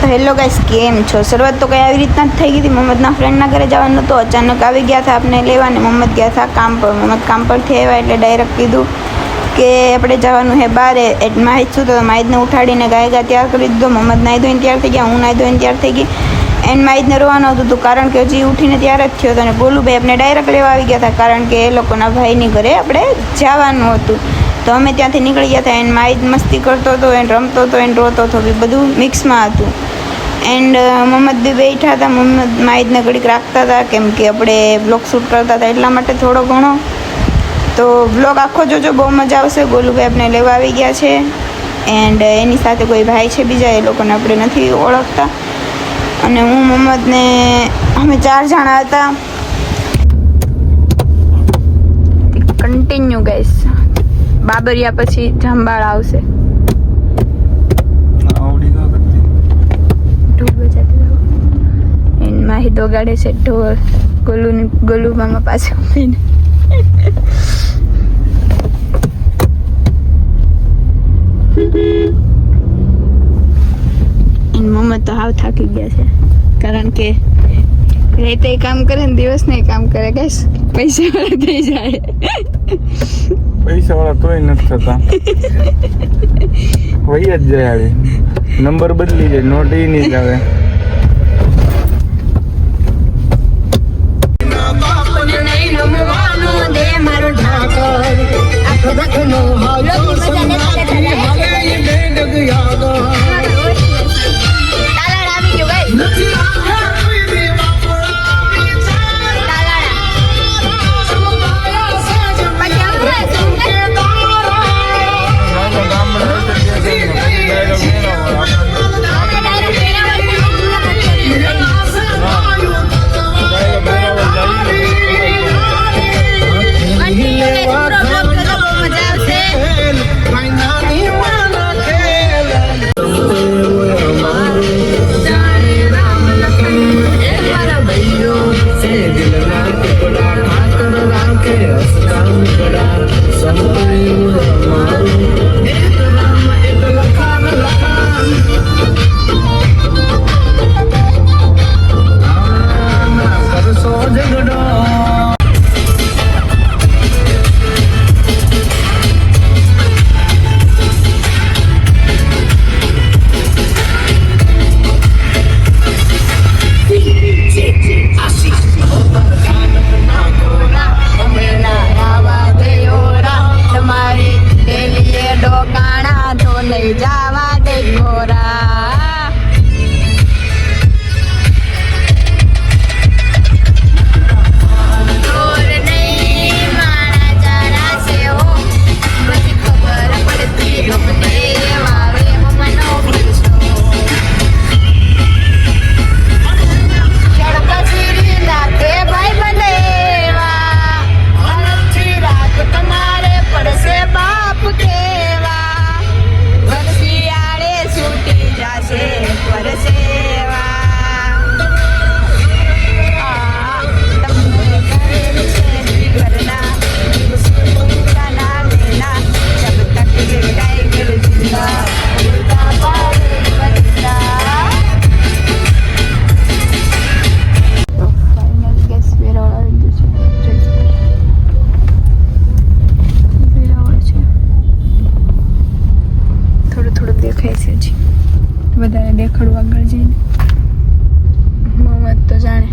તો hello guys, કેમ છો? શરૂઆત તો કંઈ આવી રીતના જ થઈ ગઈ હતી. મોહમ્મદના ફ્રેન્ડના ઘરે જવાનું તો અચાનક આવી ગયા હતા આપણે લેવા, ને મોહમ્મદ ગયા હતા કામ પર. મોહમ્મદ કામ પરથી આવ્યા એટલે ડાયરેક્ટ કીધું કે આપણે જવાનું છે બારે. માહિત શું તો માહિતને ઉઠાડીને ગાય તૈયાર કરી દીધો. મોહમ્મદ નાહી ધોઈને તૈયાર થઈ ગયા, હું નાહી ધોઈને તૈયાર થઈ ગઈ. એન્ડ માહિતને રોવાનું હતું કારણ કે હજી ઉઠીને તૈયાર જ થયો હતો. અને ગોલુભાઈ આપણે ડાયરેક્ટ લેવા આવી ગયા હતા કારણ કે એ લોકોના ભાઈની ઘરે આપણે જવાનું હતું. તો અમે ત્યાંથી નીકળી ગયા હતા. એન્ડ માહિત મસ્તી કરતો હતો, એન્ડ રમતો હતો, એન્ડ રોતો હતો, બધું મિક્સમાં હતું. એન્ડ મોહમ્મદ બી બેઠા હતા. મોહમ્મદ માહિતને ઘડીક રાખતા હતા કેમ કે આપણે બ્લોગ શૂટ કરતા હતા એટલા માટે થોડો ઘણો. તો બ્લોગ આખો જોજો, બહુ મજા આવશે. ગોલુભાઈ આપણે લેવા આવી ગયા છે. એન્ડ એની સાથે કોઈ ભાઈ છે બીજા, એ લોકોને આપણે નથી ઓળખતા. અને હું મોહમ્મદને અમે 4 જણા હતા. કન્ટિન્યુ ગાઈસ, બાબરિયા પછી જાંબાળ આવશે. માહી દોગાડે છે ઢોલ. ગોલુ મામા પાસે ઊભીને મોહમ્મદ તો હાવ થાકી ગયા છે કારણ કે રાતે કામ કરે ને દિવસ નહીં કામ કરે. કઈશ પૈસા વાળા થઈ જાય. પૈસા વાળા તોય નથી થતા. વહી જ જાય. આવે નંબર બદલી જાય, નોટ એ નહીં જ આવે. વધારે દેખાડું આગળ જઈને. મોહમ્મદ તો જાણે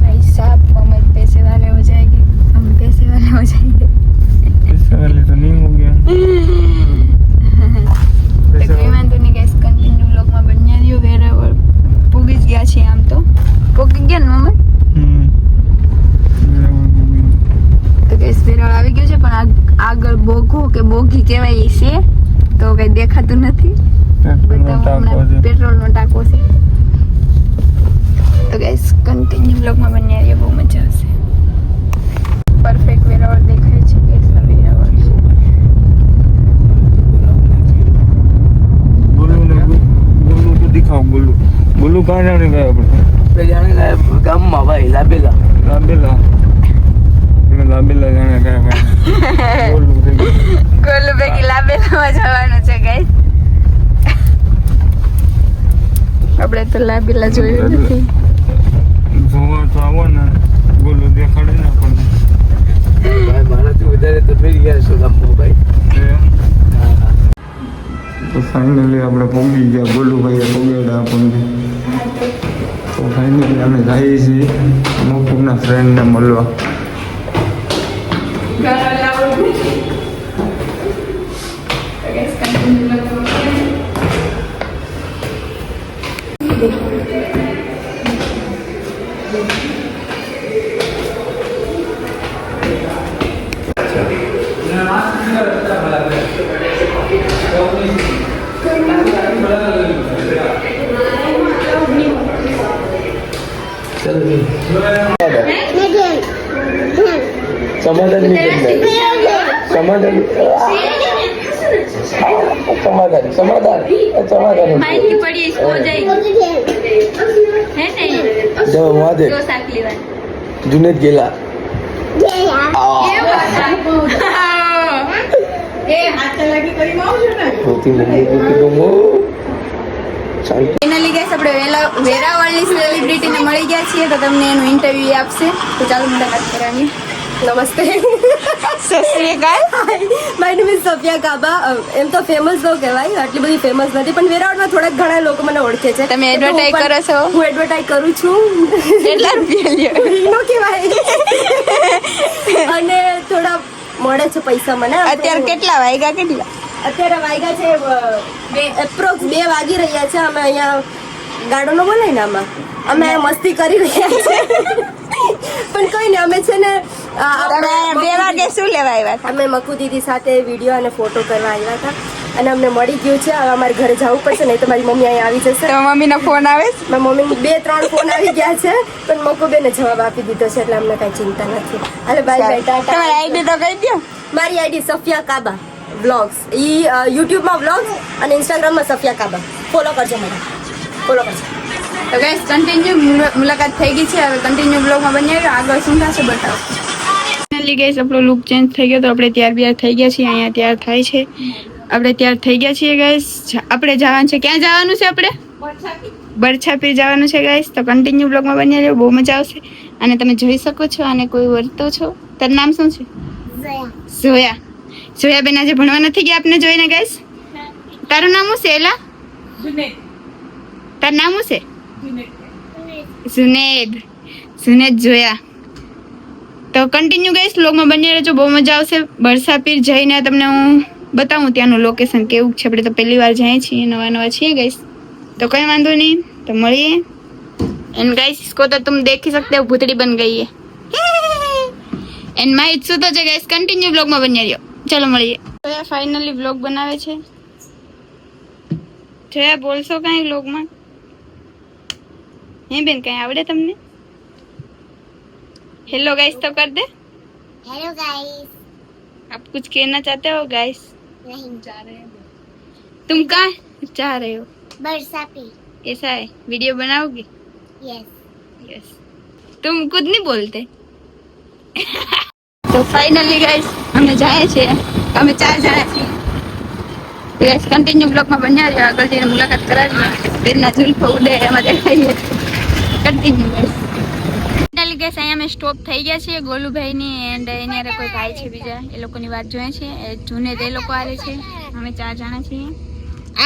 भाई साहब, मोहम्मद पैसे वाले हो जाएंगे, हम पैसे वाले हो जाएंगे. पैसे वाले तो नहीं हो गया. तो कोई वांधो नहीं गाइस, कंटिन्यू व्लॉग માં બન્યા રહ્યો. વેરાવળ પૂગી જ ગયા છે. આમ તો પૂગી ગયા ને મોહમ્મદ. વેરાવળ આવી ગયું છે પણ આગળ બોઘો કે બોઘી કહેવાય છે તો કઈ દેખાતું નથી. પેટ્રોલ નો ટાંકો છે. તો ગાઈસ કન્ટિન્યુ બ્લોગમાં બન્યા રહીએ, બહુ મજા આવશે. પરફેક્ટ વેરાવળ દેખાય છે ગાઈસ. વેરાવળ બોલું તો દિખાવ. બોલું કहाँ जाने गए આપણે? जाने गए गामમાં ભાઈ લાબેલા. લાબેલા જાણે ગए. બોલું ગોલુ ભેગી લાબેલામાં જવાનું છે ગાઈસ. આપણે તો લાબેલા જોયું નથી. જોવા તો આવો ને ગોલુ દેખાડે ને આપણને. ભાઈ મારાથી વધારે તો ફરી ગયા છો લાંબો ભાઈ. તો ફાઇનલી આપણે પહોંચી ગયા. ગોલુભાઈએ પહોંચાડ્યા આપણને. તો ફાઇનલી અમે જઈએ છીએ મુકુબના ફ્રેન્ડને મળવા. સમાધાન સમાધાન સમાધાન સમાધાન સમાધાન માહિતી પડી इसको जाए है नहीं જો વાદે दो साथ लेवा જુનેદ ગેલા એ હાથ લાગી કરી માં આવજો ને હોતી મમ્મી કો કીધું મો શાંતિ ફાઇનલી ગાઈસ આપણે વેરાવળની સેલિબ્રિટીને મળી ગયા છીએ તો તમને એનું ઇન્ટરવ્યુ આપશે તો ચાલો મુલાકાત કરાવીએ. નમસ્તે સત શ્રી અકાલ. My name is Safiya Kaba. એમ તો ફેમસ તો કહેવાય, આટલી બધી ફેમસ નથી, પણ વેરાવળમાં થોડાક ઘણા લોકો મને ઓળખે છે. તમે એડવર્ટાઇઝ કરો છો? હું એડવર્ટાઇઝ કરું છું. કેટલા રૂપિયા લ્યો? નો કહેવાય. અને થોડા મળે છે પૈસા મને. અત્યારે કેટલા વાગ્યા કેટલા? અત્યારે વાગ્યા છે એપ્રોક્સ 2 વાગી રહ્યા છે. અમે અહીંયા ગાડો નો બોલાય ને આમાં અમે મસ્તી કરી રહ્યા છે. પણ કઈ નહીં, અમે છે ને તમે 2 વાગે શું લેવા આવ્યા હતા? અમે મકુ દીદી સાથે વિડીયો અને ફોટો કરવા આવ્યા હતા અને અમને મળી ગયું છે. હવે અમારે ઘરે જવું પડશે, નહીં તો મારી મમ્મી અહીંયા આવી જશે. તો મમ્મીનો ફોન આવે છે? મારી મમ્મી 2-3 ફોન આવી ગયા છે, પણ મકુ બેને જવાબ આપી દીધો છે, એટલે અમને કઈ ચિંતા નથી. હાલે બાય બાય, ટાટા. તમારી આઈડી તો કહી દો. મારી આઈડી સફિયા કાબા વ્લોગ્સ. ઈ યુટ્યુબમાં વ્લોગ્સ અને ઇન્સ્ટાગ્રામમાં સફિયા કાબા. ફોલો કરજો મને, ફોલો કરજો. તો ગાઈસ કન્ટિન્યુ મુલાકાત થઈ ગઈ છે. હવે કન્ટિન્યુ બ્લોગમાં બની આવ્યો. આગળ શું થશે બતાવો. ફાઇનલી ગાઈસ આપણો લુક ચેન્જ થઈ ગયો તો આપણે ત્યાર બિયાર થઈ ગયા છીએ. અહીંયા તૈયાર થાય છે. આપણે તૈયાર થઈ ગયા છીએ ગાઈસ. આપણે જવાનું છે. ક્યાં જવાનું છે આપણે? બરછાપીર જવાનું છે ગાઈસ. તો કન્ટિન્યુ બ્લોગમાં બની રહ્યો, બહુ મજા આવશે. અને તમે જોઈ શકો છો આને કોઈ વર્તો છો. તારું નામ શું છે? ઝોયા. ઝોયા બેન આજે ભણવા નથી ગયા આપને જોઈને ગાઈસ. તારું નામ શું છે એલા? તારું નામ શું છે? જુનેદ. જુનેદ જોયા. તો કન્ટિન્યુ ગાઈસ વ્લોગમાં બની રહેજો, બહુ મજા આવશે. બરસાપીર જઈને તમને હું बताऊं ત્યાંનું લોકેશન કેવું છે. આપણે તો પહેલી વાર જઈએ છીએ, નવા છીએ गाइस, तो कोई वांधो नहीं, तो મળીએ. एंड गाइस इसको तो तुम देख ही सकते हो, भूतड़ी बन गई है. एंड माय इट्स तो છે गाइस, કન્ટિન્યુ બ્લોગ માં બન્યા રહ્યો. ચલો મળીએ. તો યાર ફાઇનલી બ્લોગ બનાવે છે. જયા બોલશો કાંઈ બ્લોગ માં? હે બેન કાંઈ આવડે તમને? हेलो गाइस तो कर दे. Hello guys. आप कुछ कहना चाहते हो गाइस? नहीं जा रहे हैं. तुम कहाँ जा रहे हो? बरसापी. ऐसा है, वीडियो बनाओगे? यस. यस. तुम खुद नहीं बोलते. तो फाइनली गाइस અમે જાય છે, અમે 4 જણા છીએ. ગાઈસ કન્ટિન્યુ બ્લોગ માં બન્યા રહ્યો, આગળ જઈને મુલાકાત કરાવીએ. બેનના ઝુલ્ફો ઉડે એમાં દેખાઈએ. Continue guys. ફાઇનલી ગાઈસ અહીંયા અમે સ્ટોપ થઈ ગયા છીએ ગોલુભાઈ ની, એન્ડ એની હારે કોઈ ભાઈ છે બીજા, એ લોકોની વાત જોઈએ છે. જૂને તે લોકો આવે છે, અમે 4 જણા છીએ.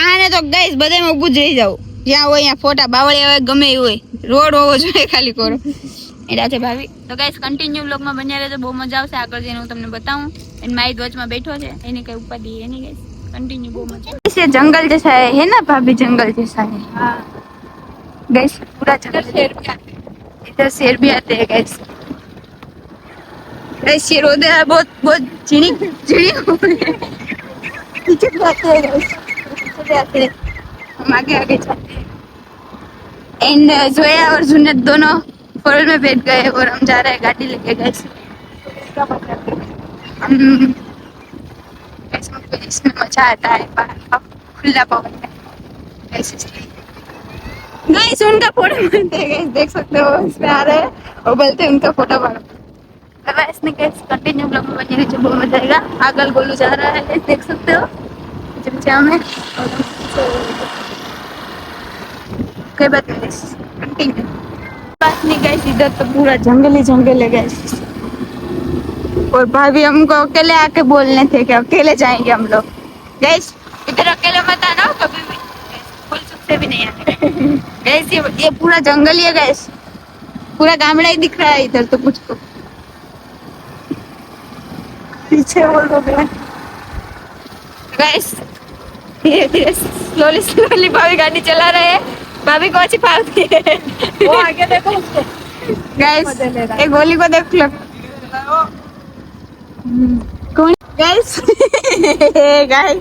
આને તો ગાઈસ બધામાં ઊભું જ રહી જાવ, જ્યાં હોય અહીંયા ફોટા બાવળી આવે ગમે એ હોય, રોડ હોવો જોઈએ ખાલી કરો. એડા છે ભાભી. તો ગાઈસ કન્ટિન્યુ બ્લોગમાં બન્યા રહેજો, બહુ મજા આવશે. આગળ જઈને હું તમને બતાવું. એન્ડ મારી વચમાં બેઠો છે, એની કઈ ઉપાધિ એની ગાઈસ. कंटिन्यू वो मत ये जंगल जैसा है ना भाभी, जंगल जैसा है. हाँ गैस पूरा जंगल. शेर भी आते हैं इधर, शेर भी आते हैं गैस. गैस शेर होते हैं बहुत बहुत झिनी पीछे आते हैं गैस, पीछे आते हैं, हम आगे आगे जाते हैं. एंड जोया और जुनेद दोनों फोर में बैठ गए और हम जा रहे हैं गाड़ी लेके गैस. इसका मतलब हम इसमें मजा आता है बाहर का खुला पवन में. गाइस उनका फोटो बनते हैं गाइस, देख सकते हो इसमें आ रहे हैं और बोलते हैं उनका फोटो बनो. गाइस ने गाइस कंटिन्यू ब्लॉग में बने रहिए, बहुत मजा आएगा। आगल गोलू जा रहा है, देख सकते हो पीछे में। कोई बात नहीं गाइस, कंटिन्यू। बात नहीं गाइस, इधर तो पूरा जंगल ही जंगल है गाइस। और भाभी हमको अकेले आके बोलने थे कि अकेले जाएंगे हम लोग। गाइस इधर अकेले मत आना कभी भी, फुल से भी नहीं आना गाइस। ये पूरा जंगल ही है गाइस, पूरा गामड़ा ही दिख रहा है इधर तो कुछ को। पीछे बोल रहे हैं गाइस, धीरे धीरे स्लोली स्लोली भाभी गाड़ी चला रहे हैं। भाभी को अच्छी फालती है, वो आगे देखो उसको गाइस, एक गोली को देख लो। कौन गाइस गाइस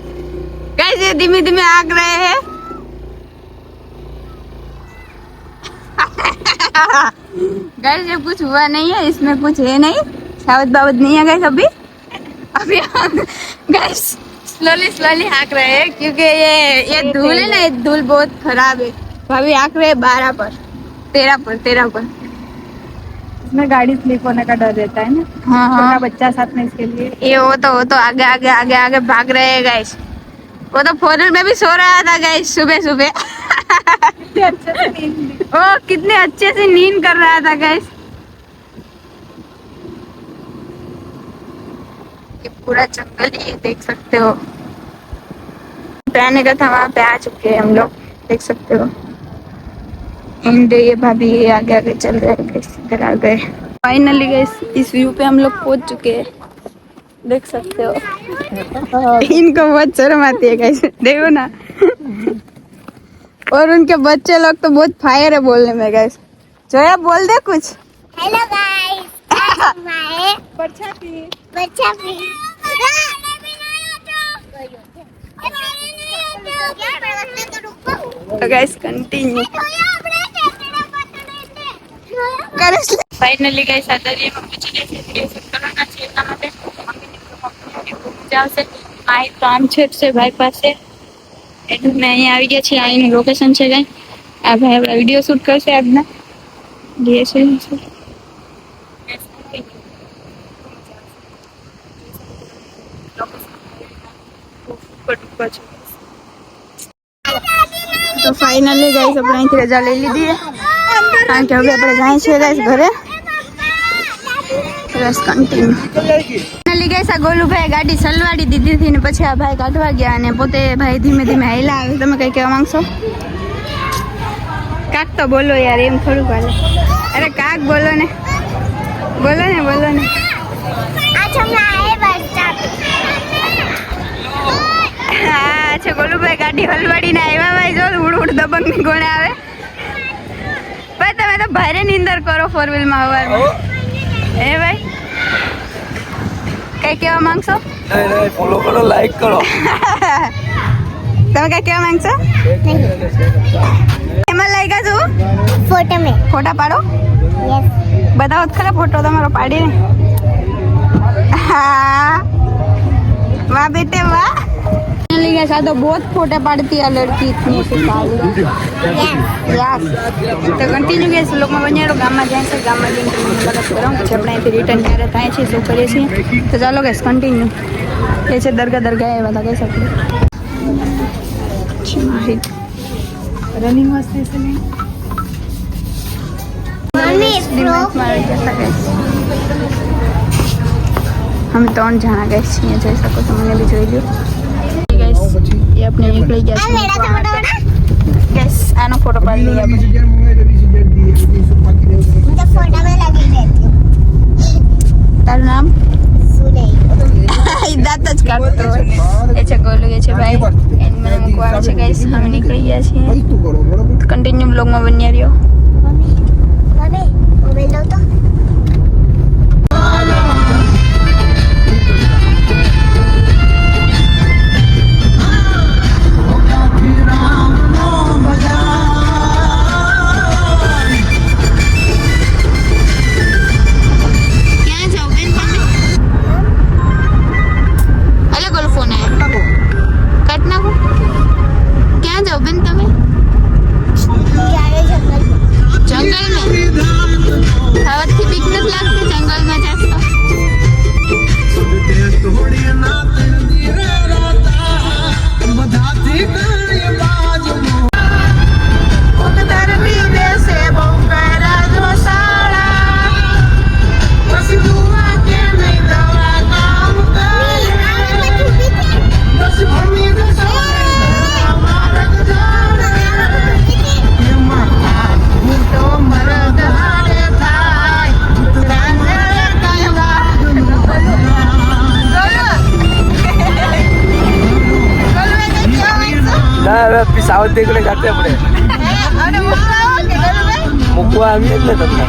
गाइस ये धीमे धीमे आग रहे हैं गाइस। ये कुछ हुआ नहीं है, इसमें कुछ है नहीं, सावध बावध नहीं है गाइस। अभी गाइस स्लोली स्लोली हाँक रहे हैं क्योंकि ये धूल है ना, ये धूल बहुत खराब है। भाभी हाँक रहे 12 पर 13 पर। इसमें गाड़ी स्लिप होने का डर रहता है ना, हाँ हाँ, बच्चा साथ में, इसके लिए ये वो तो आगे भाग रहे हैं गाइस। वो तो 4 व्हीलर में भी सो रहा था गाइस सुबह सुबह ओ कितने अच्छे से नींद कर रहा था गाइस। ये पूरा जंगल ही है, देख सकते हो। आने का था, वहाँ पे आ चुके हैं हम लोग, देख सकते हो। एंड ये भाभी ये आगे आगे चल रहे हैं गाइस, इधर आ गए फाइनली गाइस। इस व्यू पे हम लोग पहुंच चुके हैं, देख सकते हो। इनको बहुत शर्म आती है गाइस, देखो ना। और उनके बच्चे लोग तो बहुत फायर है बोलने में गाइस। जोया बोल दे कुछ। हेलो गाइस, मैं बच्चा भी तो गाइस कंटिन्यू फाइनली गाइस आता है मम्मी चले से करना चाहिए ना मते मम्मी ने जाओ से आई काम छेट से बाईपास से એટલે મેં અહીંયા આવી ગયા છે। અહીંનું લોકેશન છે ગાઈ, આ ભાઈ આપણા વિડીયો શૂટ કરશે આજના જે છે તો ફાઇનલી ગાઈસ આપણે અહીંથી રજા લઈ લીધી છે કારણ કે હવે આપણે જાય છે ગાઈસ ઘરે। બસ કન્ટિન્યુ ફાઇનલી ગાઈસ આ ગોલુભાઈ ગાડી સલવાડી દીધી હતી ને પછી આ ભાઈ કાઢવા ગયા અને પોતે ભાઈ ધીમે ધીમે હાલ્યા આવે। તમે કઈ કહેવા માંગશો? કાક તો બોલો યાર, એમ થોડું હાલે। અરે કાક બોલો ને, બોલો ને, બોલો ને। आज हम आए बस स्टॉप। હા અચ્છા ગોલુભાઈ ગાડી હલવાડીને આવ્યા ભાઈ, જો ઉડ ઉડ દબંગ ની કોણે આવે ભાઈ। તમે તો ભારે નીંદર કરો 4 વ્હીલ માં હવારમાં હે ભાઈ, કઈ કહેવા માંગશો? नहीं फॉलो करो, लाइक करो। તમે કઈ કહેવા માંગશો? એમાં લાગ્યા છો फोटो में ફોટા પાડો, यस બતાવો તો ખરા ફોટો તમારો પાડીને। हाँ वाह बेटे वाह। आ तो बहुत फोटे पड़ती है लड़की इतनी सी काली। यस तो कंटिन्यू गैस लोग में बने रहो। गाम में जाए से गाम में जઈને મુલાકાત કરો પછી આપણે અહીંથી રિટર્ન ક્યારે થાય છે શું કરીએ છીએ તો ચાલો ગેસ કન્ટિન્યુ। એ છે દરગાહ એવા હતા કહી શકીએ। रनिंग वास्ते से नहीं हम 3 જણા ગેસ છીએ, જોઈ શકો છો, મને બી જોઈ લો ગેસ। એ આપણે નીકળી ગયા છે ગેસ। આનો ફોટો પાડી લઈએ આપણે। मुझे फोटो में लगी रहती हूँ। તારું નામ? सुने દાંત જ કાઢતો હોય। એ છે ગોલુ, એ છે ભાઈ, એને મને મૂકવા આવે છે ગાઈસ। અમે નીકળી ગયા છીએ, કન્ટિન્યુ બ્લોગમાં બન્યા રહ્યો। मम्मी मोबाइल दो तो। જંગલ में હવે સાવધ દેખલે જાતે આપણે મૂકવા આવીએ એટલે તમને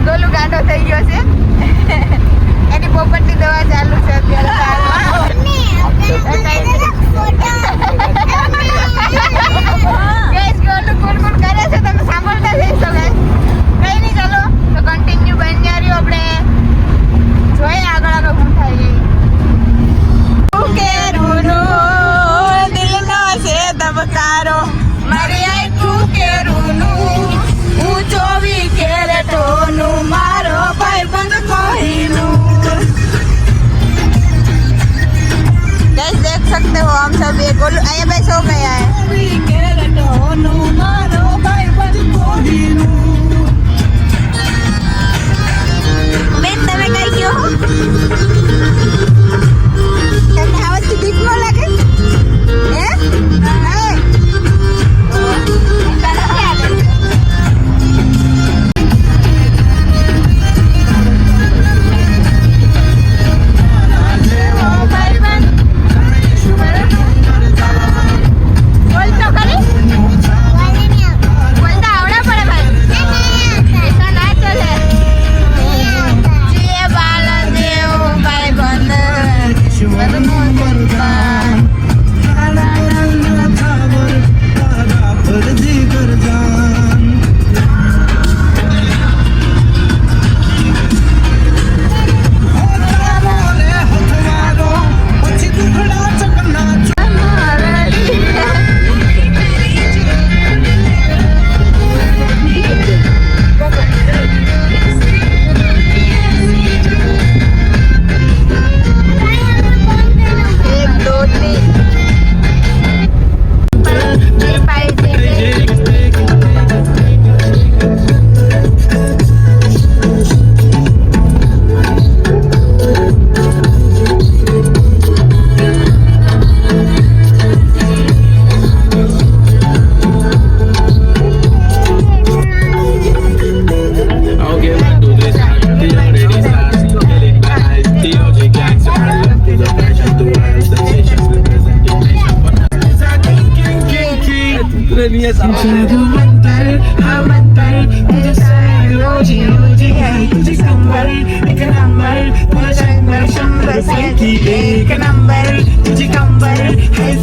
ગોલુ ગાંડો થઈ ગયો છે એની પોપટની દવા ચાલુ છે અત્યારે ગોલુ ગુલ ગુલ કરે છે તમે સાંભળતા જઈશો guys. કઈ નહીં ચાલો તો કન્ટિન્યુ બન્યા રહ્યો આપણે જોઈએ આગળ આગળ શું થાય દિલનો છે ધબકારો મારી આખું કેરુનું ઊંચો વિકેરટોનું મારો ભાઈબંધ કોહિનું गाइस देख सकते हो हम सब ये गोलू आया भाई सो गया है मैं તમે કઈ ગયો તમને આવાજથી બીક ન લાગે હે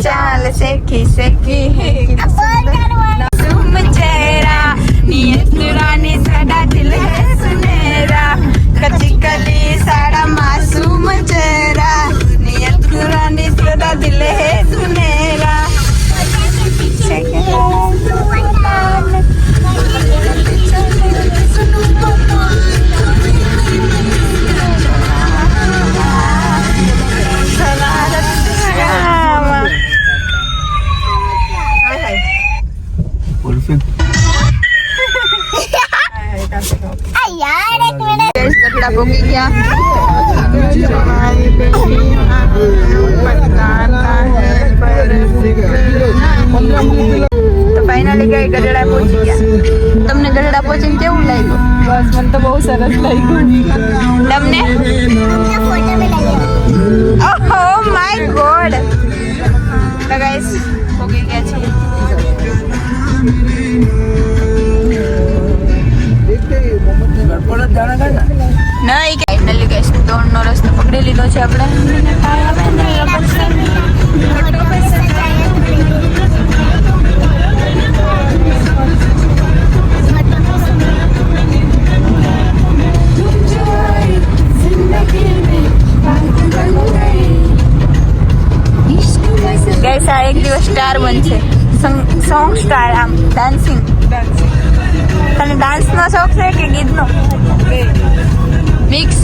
चाल सेखी सेखी मासूम चेहरा नियत नूरानी साड़ा दिल है सुनहरा कच्ची कली साड़ा मासूम चेहरा नियत नूरानी साड़ा दिल है सुनहरा यार एक मिनट गठड़ा पोगी गया તો ફાઇનલી ગઈ ગઢડા પહોંચી ગયા તમને ગઢડા પહોંચીને કેવું લાગ્યું બસ મને તો બહુ સરસ લાગ્યું તમને फोटो में लगे ઓહ માય ગોડ તો ગાઈસ પોગી ગયા છે નહીં ફાઇનલી ગાઈસ દોડનો રસ્તો પકડી લીધો છે આપણે ગાઈસ આ એક દિવસ સ્ટાર બનશે સોંગ સ્ટાર આમ ડાન્સિંગ તને ડાન્સનો શોખ છે કે ગીતનો મિક્સ